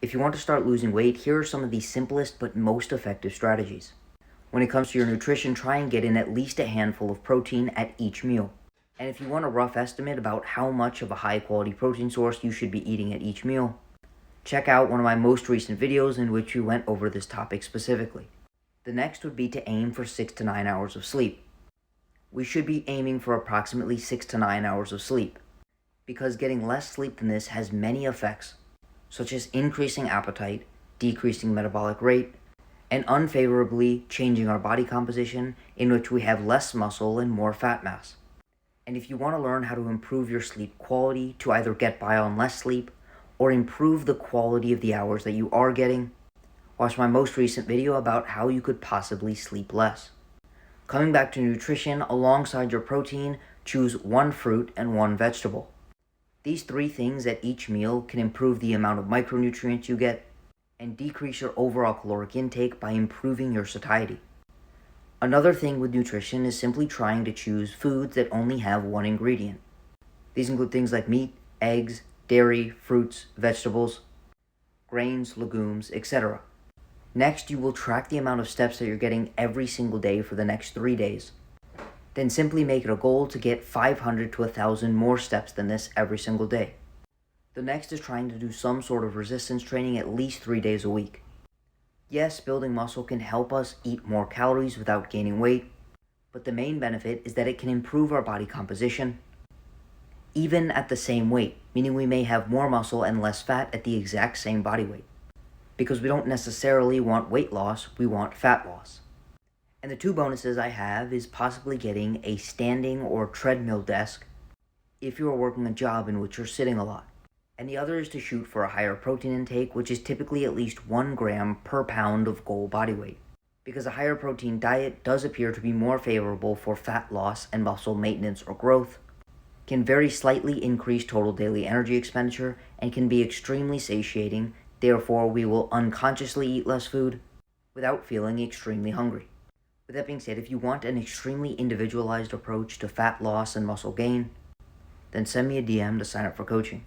If you want to start losing weight, here are some of the simplest but most effective strategies. When it comes to your nutrition, try and get in at least a handful of protein at each meal. And if you want a rough estimate about how much of a high quality protein source you should be eating at each meal, check out one of my most recent videos in which we went over this topic specifically. The next would be to aim for 6 to 9 hours of sleep. We should be aiming for approximately 6 to 9 hours of sleep, because getting less sleep than this has many effects, such as increasing appetite, decreasing metabolic rate, and unfavorably changing our body composition, in which we have less muscle and more fat mass. And if you want to learn how to improve your sleep quality to either get by on less sleep or improve the quality of the hours that you are getting, watch my most recent video about how you could possibly sleep less. Coming back to nutrition, alongside your protein, choose one fruit and one vegetable. These three things at each meal can improve the amount of micronutrients you get and decrease your overall caloric intake by improving your satiety. Another thing with nutrition is simply trying to choose foods that only have one ingredient. These include things like meat, eggs, dairy, fruits, vegetables, grains, legumes, etc. Next, you will track the amount of steps that you're getting every single day for the next 3 days. Then simply make it a goal to get 500 to 1,000 more steps than this every single day. The next is trying to do some sort of resistance training at least 3 days a week. Yes, building muscle can help us eat more calories without gaining weight, but the main benefit is that it can improve our body composition, even at the same weight, meaning we may have more muscle and less fat at the exact same body weight. Because we don't necessarily want weight loss, we want fat loss. And the two bonuses I have is possibly getting a standing or treadmill desk if you are working a job in which you're sitting a lot. And the other is to shoot for a higher protein intake, which is typically at least 1 gram per pound of goal body weight. Because a higher protein diet does appear to be more favorable for fat loss and muscle maintenance or growth, can very slightly increase total daily energy expenditure, and can be extremely satiating. Therefore, we will unconsciously eat less food without feeling extremely hungry. With that being said, if you want an extremely individualized approach to fat loss and muscle gain, then send me a DM to sign up for coaching.